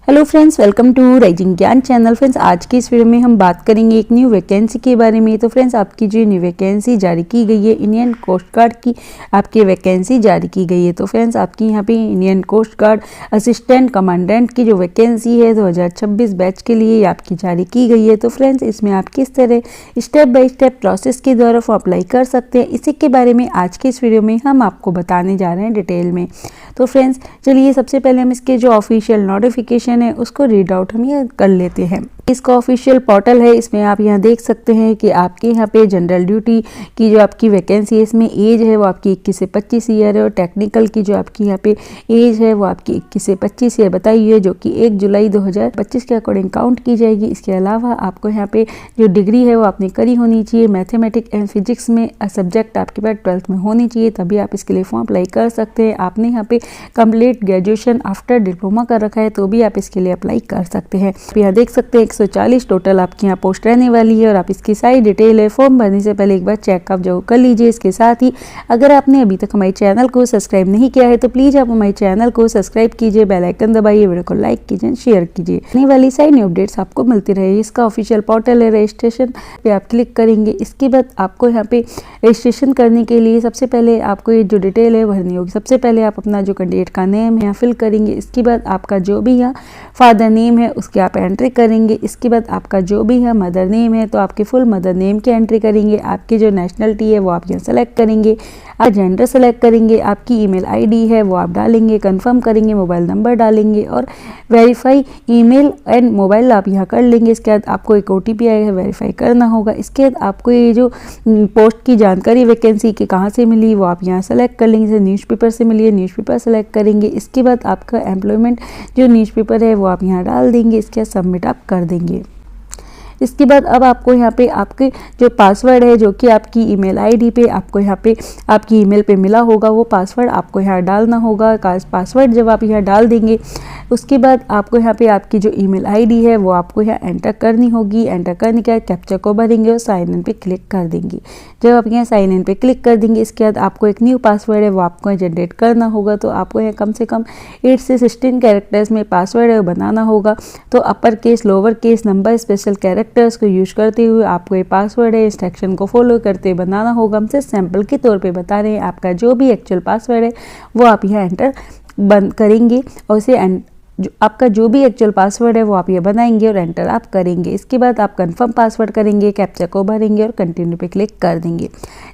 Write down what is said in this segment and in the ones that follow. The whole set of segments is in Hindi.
Hello friends, welcome to rising Gyan channel. Friends, आज की इस वीडियो में हम बात करेंगे एक न्यू वैकेंसी के बारे में। तो फ्रेंड्स, आपकी जो न्यू वैकेंसी जारी की गई है, इंडियन कोस्ट गार्ड की आपकी वैकेंसी जारी की गई है। तो फ्रेंड्स, आपकी यहाँ पे Indian coast guard assistant commandant की जो वैकेंसी है 2026 बैच के लिए आपकी जारी की गई है। तो फ्रेंड्स, इसमें आप किस तरह स्टेप बाय स्टेप प्रोसेस के द्वारा फॉर्म अप्लाई कर सकते हैं, इसी के बारे में आज के इस वीडियो में हम आपको बताने जा रहे हैं डिटेल में। तो फ्रेंड्स, चलिए सबसे पहले हम इसके जो ऑफिशियल नोटिफिकेशन है उसको रीड आउट हम ये कर लेते हैं। इसका ऑफिशियल पोर्टल है, इसमें आप यहाँ देख सकते हैं कि आपके यहाँ पे जनरल ड्यूटी की जो आपकी वैकेंसी है, इसमें एज है वो आपकी 21 से 25 ईयर है, और टेक्निकल की जो आपकी यहाँ पे एज है वो आपकी 21 से 25 ईयर बताई हुई है, जो कि 1 जुलाई 2025 के अकॉर्डिंग काउंट की जाएगी। इसके अलावा आपको यहाँ पे जो डिग्री है वो आपने करी होनी चाहिए मैथमेटिक्स एंड फिजिक्स में, सब्जेक्ट आपके पास 12th में होनी चाहिए, तभी आप इसके लिए फॉर्म अप्लाई कर सकते हैं। आपने यहाँ पे कंप्लीट ग्रेजुएशन आफ्टर डिप्लोमा कर रखा है तो भी आप इसके लिए अप्लाई कर सकते हैं। यहाँ देख सकते हैं 140 टोटल आपकी यहाँ पोस्ट रहने वाली है, और आप इसकी सारी डिटेल है फॉर्म भरने से पहले एक बार चेक आप जरूर कर लीजिए। इसके साथ ही अगर आपने अभी तक हमारे चैनल को सब्सक्राइब नहीं किया है तो प्लीज़ आप हमारे चैनल को सब्सक्राइब कीजिए, बेल आइकन दबाइए, वीडियो को लाइक कीजिए, शेयर कीजिए। आने वाली सारी न्यू अपडेट्स आपको मिलती रहे। इसका ऑफिशियल पोर्टल है, रजिस्ट्रेशन पे आप क्लिक करेंगे। इसके बाद आपको यहाँ पे रजिस्ट्रेशन करने के लिए सबसे पहले आपको ये जो डिटेल है भरनी होगी। सबसे पहले आप अपना जो कैंडिडेट का नेम है यहाँ फिल करेंगे। इसके बाद आपका जो भी यहाँ फादर नेम है उसकी आप एंट्री करेंगे। इसके बाद आपका जो भी है मदर नेम है तो आपके फुल मदर नेम की एंट्री करेंगे। आपकी जो नेशनलिटी है वो आप यहाँ सेलेक्ट करेंगे, आप जेंडर सेलेक्ट करेंगे, आपकी ईमेल आईडी है वो आप डालेंगे, कंफर्म करेंगे, मोबाइल नंबर डालेंगे और वेरीफाई ईमेल एंड मोबाइल आप यहाँ कर लेंगे। इसके बाद आपको एक OTP आएगा, है वेरीफाई करना होगा। इसके बाद आपको ये जो पोस्ट की जानकारी वैकेंसी के कहाँ से मिली वो आप यहाँ सेलेक्ट कर लेंगे। जैसे न्यूज़पेपर से मिली है, न्यूज़पेपर सेलेक्ट करेंगे। इसके बाद आपका एम्प्लॉयमेंट जो न्यूज़पेपर है वो आप यहाँ डाल देंगे। इसके बाद सबमिट आप कर देंगे। इसके बाद अब आपको यहाँ पे आपके जो पासवर्ड है जो कि आपकी ईमेल आईडी पे आपको यहाँ पे आपकी ईमेल पे मिला होगा वो पासवर्ड आपको यहाँ डालना होगा। पासवर्ड जब आप यहाँ डाल देंगे उसके बाद आपको यहाँ पे आपकी जो ईमेल आईडी है वो आपको यहाँ एंटर करनी होगी। एंटर करने के बाद कैप्चा को भरेंगे और साइन इन पे क्लिक कर देंगे। जब आप यहाँ साइन इन पे क्लिक कर देंगे इसके बाद आपको एक न्यू पासवर्ड है वो आपको जनरेट करना होगा। तो आपको यहाँ कम से कम 8 से 16 कैरेक्टर्स में पासवर्ड है वो बनाना होगा। तो upper case, lower case, number, special characters को यूज करते हुए आपको ये पासवर्ड है इंस्ट्रक्शन को फॉलो करते बनाना होगा। हम सिर्फ सैंपल के तौर पे बता रहे हैं। आपका जो भी एक्चुअल पासवर्ड है वो आप यहाँ एंटर बंद करेंगे और उसे आपका जो भी एक्चुअल पासवर्ड है वो आप ये बनाएंगे और एंटर आप करेंगे। इसके बाद आप कंफर्म पासवर्ड करेंगे, कैप्चा को भरेंगे और कंटिन्यू पे क्लिक कर देंगे।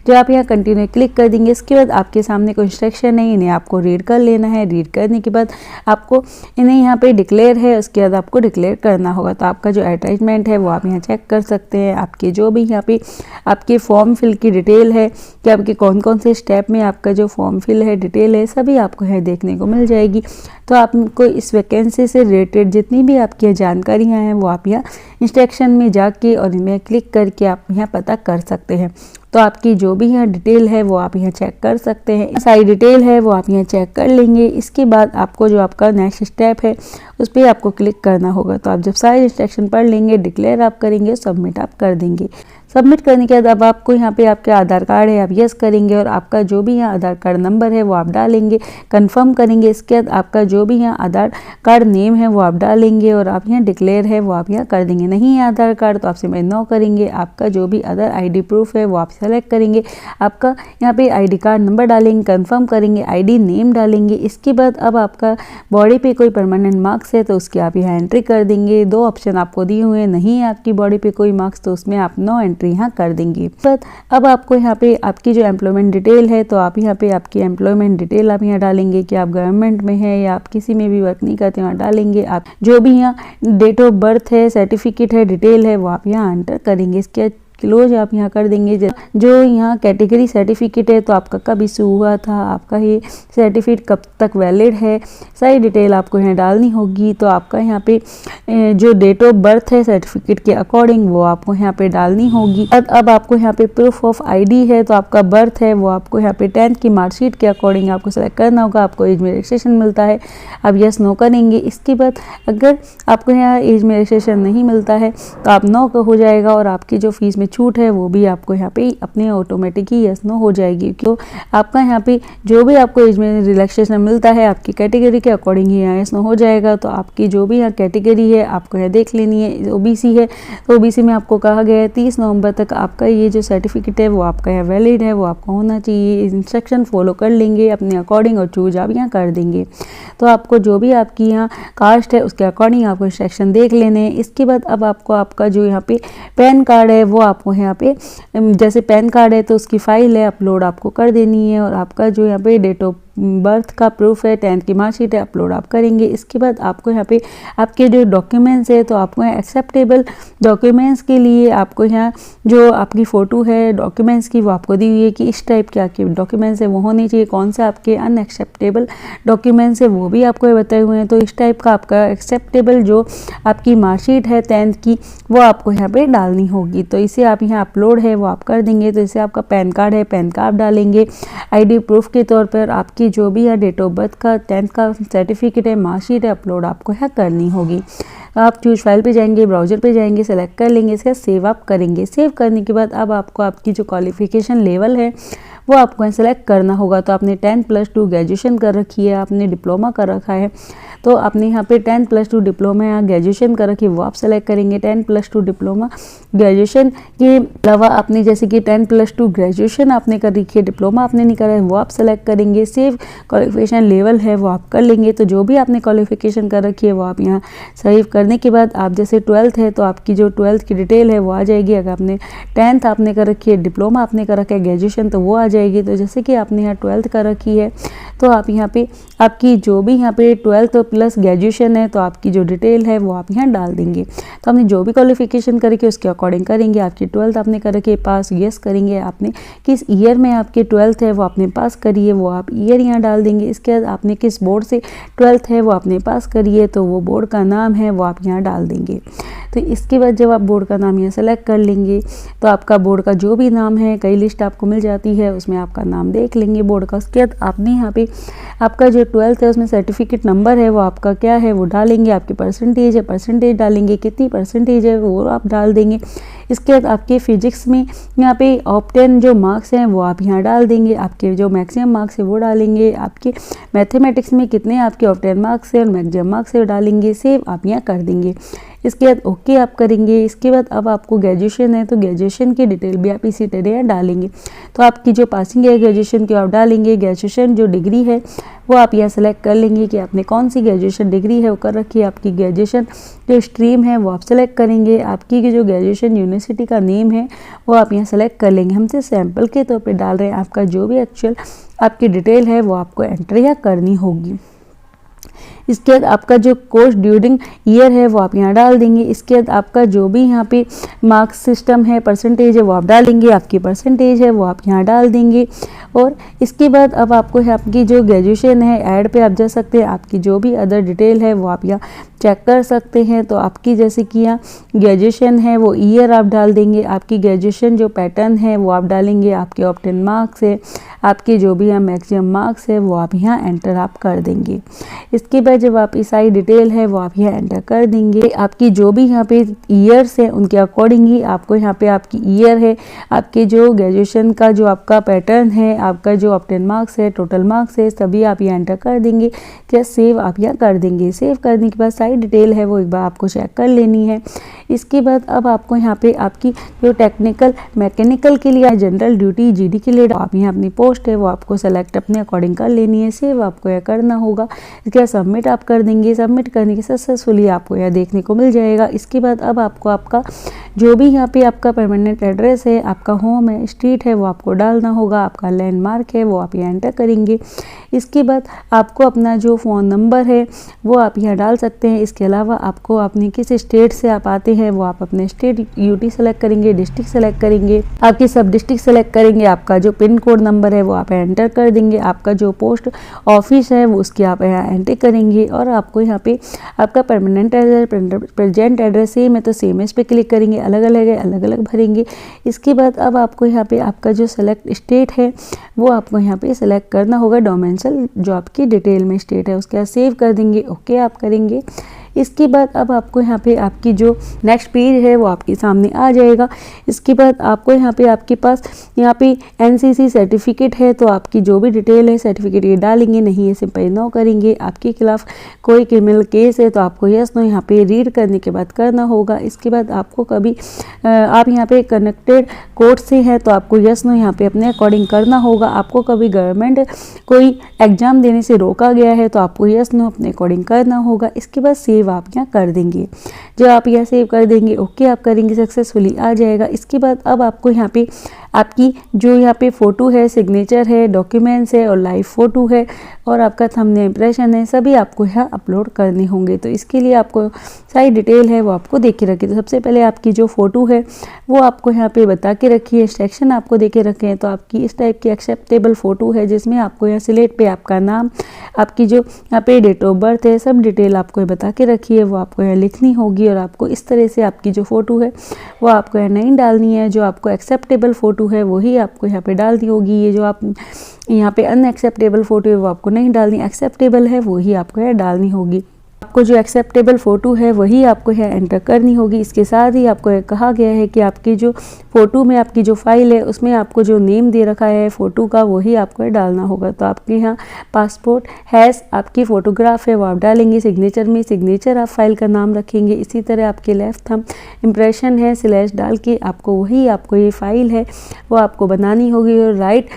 जब आप यहाँ कंटिन्यू क्लिक कर देंगे इसके बाद आपके सामने कोई इंस्ट्रक्शन है, इन्हें आपको रीड कर लेना है। रीड करने के बाद आपको इन्हें यहाँ पे डिक्लेयर है, उसके बाद आपको डिक्लेयर करना होगा। तो आपका जो अटैचमेंट है वो आप यहाँ चेक कर सकते हैं। आपके जो भी यहाँ पे आपके फॉर्म फिल की डिटेल है कि आपके कौन कौन से स्टेप में आपका जो फॉर्म फिल है डिटेल है सभी आपको यहाँ देखने को मिल जाएगी। तो आपको इस वैकेंसी से रिलेटेड जितनी भी आपकी जानकारियाँ हैं वो आप यहाँ इंस्ट्रक्शन में जाके और इनमें क्लिक करके आप यहाँ पता कर सकते हैं। तो आपकी जो भी यहाँ डिटेल है वो आप यहाँ चेक कर सकते हैं। सारी डिटेल है वो आप यहाँ चेक कर लेंगे। इसके बाद आपको जो आपका नेक्स्ट स्टेप है उस पर आपको क्लिक करना होगा। तो आप जब सारे इंस्ट्रक्शन पढ़ लेंगे, डिक्लेयर आप करेंगे, सबमिट आप कर देंगे। सबमिट करने के बाद अब आपको यहाँ पे आपके आधार कार्ड है आप यस करेंगे और आपका जो भी यहाँ आधार कार्ड नंबर है वो आप डालेंगे, कंफर्म करेंगे। इसके बाद आपका जो भी यहाँ आधार कार्ड नेम है वो आप डालेंगे और आप यहाँ डिक्लेयर है वो आप यहाँ कर देंगे। नहीं है आधार कार्ड तो आपसे मैं नो करेंगे। आपका जो भी अदर ID प्रूफ है वो आप सेलेक्ट करेंगे। आपका यहाँ पे ID कार्ड नंबर डालेंगे, कंफर्म करेंगे, ID नेम डालेंगे। इसके बाद अब आपका बॉडी पे कोई परमानेंट मार्क्स है तो उसकी आप यहाँ एंट्री कर देंगे। 2 ऑप्शन आपको दिए हुए हैं, नहीं है आपकी बॉडी पे कोई मार्क्स तो उसमें आप नो एंट्री यहाँ कर देंगे। अब आपको यहाँ पे आपकी जो एम्प्लॉयमेंट डिटेल है तो आप यहाँ पे आपकी एम्प्लॉयमेंट डिटेल आप यहाँ डालेंगे कि आप गवर्नमेंट में है या आप किसी में भी वर्क नहीं करते वहाँ डालेंगे। आप जो भी यहाँ डेट ऑफ बर्थ है, सर्टिफिकेट है, डिटेल है वो आप यहाँ एंटर करेंगे। इसके क्लोज आप यहाँ कर देंगे। जो यहाँ कैटेगरी सर्टिफिकेट है तो आपका कब इशू हुआ था, आपका ये सर्टिफिकेट कब तक वैलिड है, सारी डिटेल आपको यहाँ डालनी होगी। तो आपका यहाँ पे जो डेट ऑफ बर्थ है सर्टिफिकेट के अकॉर्डिंग वो आपको यहाँ पे डालनी होगी। अब आपको यहाँ पे प्रूफ ऑफ ID है तो आपका बर्थ है वो आपको यहाँ पे 10th की मार्कशीट के अकॉर्डिंग आपको सेलेक्ट करना होगा। आपको एज में रजिस्ट्रेशन मिलता है, आप यस नो करेंगे। इसके बाद अगर आपको यहाँ एज में रजिस्ट्रेशन नहीं मिलता है तो आप नो का हो जाएगा और आपकी जो फीस में में छूट है वो भी आपको यहाँ पे अपने ऑटोमेटिक ही यस नो हो जाएगी। तो आपका यहाँ पे जो भी आपको एज में रिलैक्सेशन मिलता है आपकी कैटेगरी के अकॉर्डिंग ही यहाँ यस नो हो जाएगा। तो आपकी जो भी यहाँ कैटेगरी है आपको यहाँ देख लेनी है। ओबीसी है तो ओबीसी में आपको कहा गया है 30 नवंबर तक आपका ये जो सर्टिफिकेट है वो आपका यहाँ वैलिड है, वो आपका होना चाहिए। इंस्ट्रक्शन फॉलो कर लेंगे अपने अकॉर्डिंग और चूज आप यहाँ कर देंगे। तो आपको जो भी आपकी यहाँ कास्ट है उसके अकॉर्डिंग आपको इंस्ट्रक्शन देख लेने हैं। इसके बाद अब आपको आपका जो यहाँ पे पैन कार्ड है वो आपको यहाँ पे जैसे पैन कार्ड है तो उसकी फाइल है अपलोड आपको कर देनी है, और आपका जो यहाँ पे डेट ऑफ बर्थ का प्रूफ है, 10th की मार्कशीट है, अपलोड आप करेंगे। इसके बाद आपको यहाँ पे आपके जो डॉक्यूमेंट्स है तो आपको यहाँ एक्सेप्टेबल डॉक्यूमेंट्स के लिए आपको यहाँ जो आपकी फ़ोटो है डॉक्यूमेंट्स की वो आपको दी हुई है कि इस टाइप के आपके डॉक्यूमेंट्स है वो होने चाहिए। कौन से आपके अनएक्सेप्टेबल डॉक्यूमेंट्स है वो भी आपको बताए हुए हैं। तो इस टाइप का आपका एक्सेप्टेबल जो आपकी मार्कशीट है 10th की वो आपको यहाँ पे डालनी होगी। तो इसे आप यहाँ अपलोड है वो आप कर देंगे। तो इसे आपका पैन कार्ड है, पैन कार्ड डालेंगे। आईडी प्रूफ के तौर पर आपकी जो भी है डेट ऑफ बर्थ का 10th का सर्टिफिकेट है, मार्कशीट है, अपलोड आपको यहाँ करनी होगी। आप चूज फाइल पे जाएंगे, ब्राउजर पे जाएंगे, सेलेक्ट कर लेंगे, इसका सेव आप करेंगे। सेव करने के बाद अब आपको आपकी जो क्वालिफिकेशन लेवल है वो आपको सेलेक्ट करना होगा। तो आपने 10+2 ग्रेजुएशन कर रखी है, आपने डिप्लोमा कर रखा है तो आपने यहाँ पे 10+2 डिप्लोमा या ग्रेजुएशन कर रखी है वो आप सेलेक्ट करेंगे। 10+2 डिप्लोमा ग्रेजुएशन के अलावा आपने जैसे कि 10+2 ग्रेजुएशन आपने कर रखी है, डिप्लोमा आपने नहीं करा है वो आप सेलेक्ट करेंगे। सेव क्वालिफिकेशन लेवल है वो आप कर लेंगे। तो जो भी आपने क्वालिफिकेशन कर रखी है वो आप यहाँ सेव करने के बाद आप जैसे 12th है तो आपकी जो 12th की डिटेल है वो आ जाएगी। अगर आपने 10th आपने कर रखी है, डिप्लोमा आपने कर रखा है, ग्रेजुएशन तो वो आ जाएगी। तो जैसे कि आपने यहाँ 12th कर रखी है तो आप यहाँ पे आपकी जो भी यहाँ पे 12th प्लस ग्रेजुएशन है तो आपकी जो डिटेल है वो आप यहाँ डाल देंगे। तो आपने जो भी क्वालिफिकेशन करके उसके अकॉर्डिंग करेंगे। आपकी 12th आपने कर रखी है, पास यस करेंगे। आपने किस ईयर में आपके 12th है वो आपने पास करी है वो आप ईयर यहाँ डाल देंगे। इसके बाद आपने किस बोर्ड से 12th है वो आपने पास करी है तो वो बोर्ड का नाम है वो आप यहाँ डाल देंगे। तो इसके बाद जब आप बोर्ड का नाम यहाँ सेलेक्ट कर लेंगे तो आपका बोर्ड का जो भी नाम है, कई लिस्ट आपको मिल जाती है उसमें आपका नाम देख लेंगे बोर्ड का। उसके बाद आपने यहाँ पे आपका जो 12th है उसमें सर्टिफिकेट नंबर है वो आपका क्या है वो डालेंगे। आपकी परसेंटेज है, परसेंटेज डालेंगे, कितनी परसेंटेज है वो आप डाल देंगे। इसके बाद आपके फिजिक्स में यहाँ पे ऑप्टेन जो मार्क्स हैं वो आप यहाँ डाल देंगे। आपके जो मैक्सिमम मार्क्स है वो डालेंगे। आपके मैथमेटिक्स में कितने आपके ऑप्टेन मार्क्स है और मैक्सिमम मार्क्स है डालेंगे। सेव आप यहाँ कर देंगे। इसके बाद ओके आप करेंगे। इसके बाद अब आपको ग्रेजुएशन है तो ग्रेजुएशन की डिटेल भी आप इसी तरह डालेंगे। तो आपकी जो पासिंग है ग्रेजुएशन की आप डालेंगे। ग्रेजुएशन जो डिग्री है वो आप यहाँ सेलेक्ट कर लेंगे कि आपने कौन सी ग्रेजुएशन डिग्री है वो कर रखी है। आपकी ग्रेजुएशन जो स्ट्रीम है वो आप सेलेक्ट करेंगे। आपकी जो ग्रेजुएशन यूनिवर्सिटी का नेम है वो आप यहाँ सेलेक्ट कर लेंगे। हमसे सैम्पल के तौर पे डाल रहे हैं। आपका जो भी एक्चुअल आपकी डिटेल है वो आपको एंटर यहाँ करनी होगी। इसके बाद आपका जो कोर्स ड्यूरिंग ईयर है वो आप यहाँ डाल देंगे। इसके बाद आपका जो भी यहाँ पे मार्क्स सिस्टम है, परसेंटेज है वो आप डालेंगे। आपकी परसेंटेज है वो आप यहाँ डाल देंगे। और इसके बाद अब आपको आपकी जो ग्रेजुएशन है ऐड पे आप जा सकते हैं। आपकी जो भी अदर डिटेल है वो आप यहाँ चेक कर सकते हैं। तो आपकी जैसे कि यहाँ ग्रेजुएशन है वो ईयर आप डाल देंगे। आपकी ग्रेजुएशन जो पैटर्न है वो आप डालेंगे। आपके ऑप्टेन मार्क्स है, आपके जो भी यहाँ मैक्सिमम मार्क्स है वो आप यहाँ एंटर आप कर देंगे। इसके बाद जब आप इस सारी डिटेल है वो आप यहाँ एंटर कर देंगे। आपकी जो भी यहाँ पे ईयर्स है उनके अकॉर्डिंग ही आपको यहाँ पे आपकी ईयर है, आपके जो ग्रेजुएशन का जो आपका पैटर्न है, आपका जो ऑप्टेन मार्क्स है, टोटल मार्क्स है, सभी आप यहाँ एंटर कर देंगे। क्या सेव आप यहाँ कर देंगे। सेव करने के बाद सारी डिटेल है वो एक बार आपको चेक कर लेनी है। इसके बाद अब आपको यहाँ पे आपकी जो टेक्निकल मैकेनिकल के लिए जनरल ड्यूटी जीडी के लिए आप यहाँ अपनी पोस्ट है वो आपको सेलेक्ट अपने अकॉर्डिंग कर लेनी है। सेव आपको यह करना होगा। इसके बाद सबमिट आप कर देंगे। सबमिट करने के सक्सेसफुली आपको यह देखने को मिल जाएगा। इसके बाद अब आपको आपका जो भी यहाँ पे आपका परमानेंट एड्रेस है, आपका होम है, स्ट्रीट है वो आपको डालना होगा। आपका लैंडमार्क है वो आप यहाँ एंटर करेंगे। इसके बाद आपको अपना जो फ़ोन नंबर है वो आप यहाँ डाल सकते हैं। इसके अलावा आपको अपने किस स्टेट से आप आते हैं वो आप अपने स्टेट यूटी सेलेक्ट करेंगे, डिस्ट्रिक्ट सेलेक्ट करेंगे, आपकी सब डिस्ट्रिक्ट सेलेक्ट करेंगे। आपका जो पिन कोड नंबर है वो आप एंटर कर देंगे। आपका जो पोस्ट ऑफिस है वो उसकी आप यहाँ एंटर करेंगे। और आपको यहाँ पे आपका permanent address, present address same है तो सेम इस पर क्लिक करेंगे। अलग अलग है, अलग अलग भरेंगे। इसके बाद अब आपको यहाँ पे आपका जो सेलेक्ट स्टेट है वो आपको यहाँ पे सेलेक्ट करना होगा। डोमेंसल जो आपकी डिटेल में स्टेट है उसके बाद सेव कर देंगे। ओके आप करेंगे। इसके बाद अब आपको यहाँ पे आपकी जो नेक्स्ट पेज है वो आपके सामने आ जाएगा। इसके बाद आपको यहाँ पे आपके पास यहाँ पे एनसीसी सर्टिफिकेट है, तो आपकी जो भी डिटेल है सर्टिफिकेट ये डालेंगे, नहीं है सिंपल नो करेंगे। आपके खिलाफ कोई क्रिमिनल केस है तो आपको यस नो यहाँ पे रीड करने के बाद करना होगा। इसके बाद आपको कभी आप यहाँ पे कनेक्टेड कोर्ट से हैं तो आपको यस नो यहाँ पे अपने अकॉर्डिंग करना होगा। आपको कभी गवर्नमेंट कोई एग्जाम देने से रोका गया है तो आपको यस नो अपने अकॉर्डिंग करना होगा। इसके बाद सेव आप यहाँ कर देंगे। जब आप यहाँ सेव कर देंगे ओके आप करेंगे, सक्सेसफुली आ जाएगा। इसके बाद अब आपको यहाँ पे आपकी जो यहाँ पे फ़ोटो है, सिग्नेचर है, डॉक्यूमेंट्स है और लाइव फ़ोटो है और आपका थंबनेल इंप्रेशन है, सभी आपको यहाँ अपलोड करने होंगे। तो इसके लिए आपको सारी डिटेल है वो आपको दे के रखिए। तो सबसे पहले आपकी जो फ़ोटो है वो आपको यहाँ पे बता के रखिए, इंस्ट्रक्शन आपको दे के रखे हैं। तो आपकी इस टाइप की एक्सेप्टेबल फ़ोटो है जिसमें आपको यहाँ सिलेक्ट पे आपका नाम, आपकी जो यहाँ पे डेट ऑफ बर्थ है, सब डिटेल आपको बता के रखिए, वो आपको यहाँ लिखनी होगी। और आपको इस तरह से आपकी जो फ़ोटो है वो आपको यहाँ नहीं डालनी है। जो आपको एक्सेप्टेबल फ़ोटो है वही आपको यहाँ पे डालनी होगी। ये जो आप यहाँ पे अनएक्सेप्टेबल फ़ोटो है वो आपको नहीं डालनी, एक्सेप्टेबल है वही आपको यहाँ डालनी होगी। आपको जो एक्सेप्टेबल फ़ोटो है वही आपको यहाँ एंटर करनी होगी। इसके साथ ही आपको कहा गया है कि आपकी जो फ़ोटो में आपकी जो फाइल है उसमें आपको जो नेम दे रखा है फ़ोटो का वही आपको डालना होगा। तो आपके यहाँ पासपोर्ट हैज़ आपकी फ़ोटोग्राफ है वो आप डालेंगे। सिग्नेचर में सिग्नेचर आप फाइल का नाम रखेंगे। इसी तरह आपके लेफ़्ट थंब इम्प्रेशन है स्लैश डाल के आपको वही आपको ये फाइल है वो आपको बनानी होगी। और राइट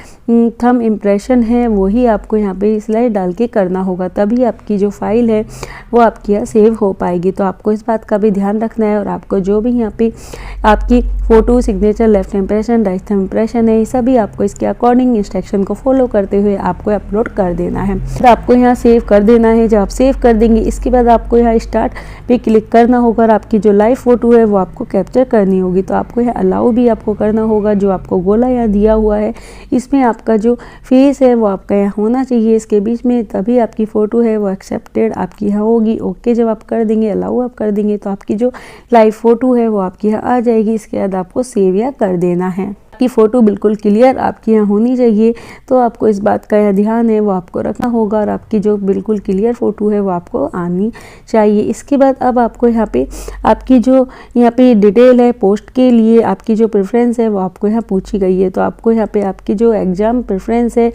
थंब इम्प्रेशन है वही आपको यहाँ पे स्लैश डाल के करना होगा, तभी आपकी जो फाइल है वो आपकी यहाँ सेव हो पाएगी। तो आपको इस बात का भी ध्यान रखना है। और आपको जो भी यहाँ पे आपकी photo, signature, left impression, right thumb impression है, सभी आपको इसके अकॉर्डिंग इंस्ट्रक्शन को फॉलो करते हुए आपको अपलोड कर देना है। तो आपको यहाँ सेव कर देना है। जब आप सेव कर देंगे इसके बाद आपको यहाँ स्टार्ट पे क्लिक करना होगा और आपकी जो लाइव फ़ोटो है वो आपको कैप्चर करनी होगी। तो आपको यहाँ अलाउ भी आपको करना होगा। जो आपको गोला यहाँ दिया हुआ है इसमें आपका जो फेस है वो आपका यहाँ होना चाहिए इसके बीच में, तभी आपकी फ़ोटो है वो एक्सेप्टेड आपकी यहाँ होगी। ओके जब आप कर देंगे, अलाउ आप कर देंगे तो आपकी जो लाइव फ़ोटो है वो आपकी यहाँ आ जाएगी। इसके बाद आपको सेव या कर देना है। की फ़ोटो बिल्कुल क्लियर आपकी यहाँ होनी चाहिए, तो आपको इस बात का यह ध्यान है वो आपको रखना होगा। और आपकी जो बिल्कुल क्लियर फ़ोटो है वो आपको आनी चाहिए। इसके बाद अब आपको यहाँ पे आपकी जो यहाँ पे डिटेल है पोस्ट के लिए आपकी जो प्रेफरेंस है वो आपको यहाँ पूछी गई है। तो आपको यहाँ पे आपकी जो एग्ज़ाम प्रेफरेंस है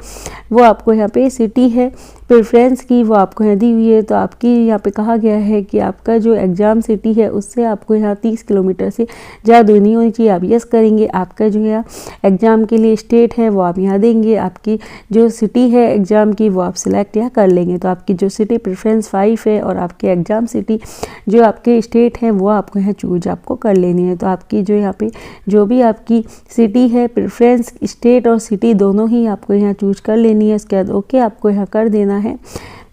वो आपको यहाँ पे सिटी है प्रेफरेंस की वो आपको यहाँ दी हुई है। तो आपकी यहाँ पे कहा गया है कि आपका जो एग्ज़ाम सिटी है उससे आपको यहाँ 30 किलोमीटर से ज़्यादा नहीं होनी चाहिए। आप यस करेंगे। आपका जो है एग्ज़ाम के लिए स्टेट है वो आप यहाँ देंगे। आपकी जो सिटी है एग्ज़ाम की वो आप सिलेक्ट यहाँ कर लेंगे। तो आपकी जो सिटी प्रेफरेंस 5 है और आपके एग्ज़ाम सिटी जो आपके स्टेट है वो आपको यहाँ चूज आपको कर लेनी है। तो आपकी जो यहाँ पे जो भी आपकी सिटी है प्रेफरेंस स्टेट और सिटी दोनों ही आपको यहाँ चूज कर लेनी है। उसके बाद ओके आपको यहाँ कर देना है।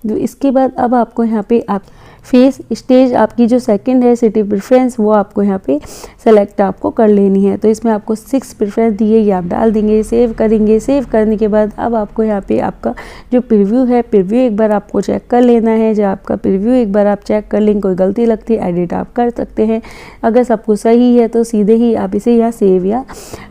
तो इसके बाद अब आपको यहाँ पे आप फेस स्टेज आपकी जो सेकंड है सिटी प्रेफरेंस वो आपको यहाँ पे सेलेक्ट आपको कर लेनी है। तो इसमें आपको 6 प्रेफरेंस दिए ये आप डाल देंगे, सेव करेंगे। सेव करने के बाद अब आपको यहाँ पे आपका जो प्रीव्यू है प्रीव्यू एक बार आपको चेक कर लेना है। जब आपका प्रीव्यू एक बार आप चेक कर लेंगे, कोई गलती लगती है एडिट आप कर सकते हैं। अगर सब कुछ सही है तो सीधे ही आप इसे यहाँ सेव या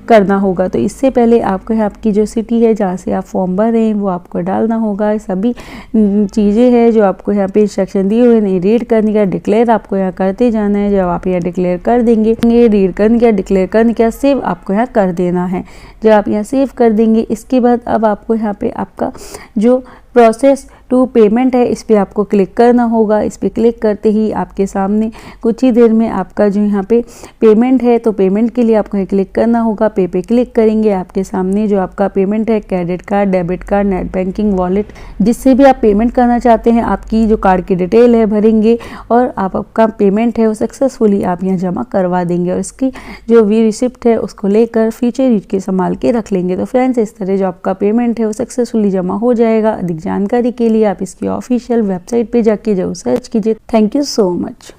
करना होगा। तो इससे पहले आपको यहाँ आपकी जो सिटी है जहाँ से आप फॉर्म भर रहे हैं वो आपको डालना होगा। सभी चीज़ें हैं जो आपको यहाँ पे इंस्ट्रक्शन दिए हुए हैं रीड करने का, डिक्लेयर आपको यहाँ करते जाना है। जब आप यहाँ डिक्लेयर कर देंगे, ये रीड करने का, डिक्लेयर करने का, सेव आपको यहाँ कर देना है। जब आप यहाँ सेव कर देंगे इसके बाद अब आपको यहाँ पे आपका जो प्रोसेस टू पेमेंट है इस पर आपको क्लिक करना होगा। इस पर क्लिक करते ही आपके सामने कुछ ही देर में आपका जो यहाँ पे पेमेंट है तो पेमेंट के लिए आपको यहाँ क्लिक करना होगा। पे क्लिक करेंगे, आपके सामने जो आपका पेमेंट है credit card, debit card, net banking, wallet, जिससे भी आप पेमेंट करना चाहते हैं आपकी जो कार्ड की डिटेल है भरेंगे और आपका पेमेंट है वो सक्सेसफुली आप यहाँ जमा करवा देंगे। और इसकी जो वी रिसिप्ट है उसको लेकर फ्यूचर यूज के संभाल के रख लेंगे। तो फ्रेंड्स इस तरह जो आपका पेमेंट है वो सक्सेसफुली जमा हो जाएगा। अधिक जानकारी के लिए आप इसकी ऑफिशियल वेबसाइट पे जाके जरूर सर्च कीजिए। Thank you so much.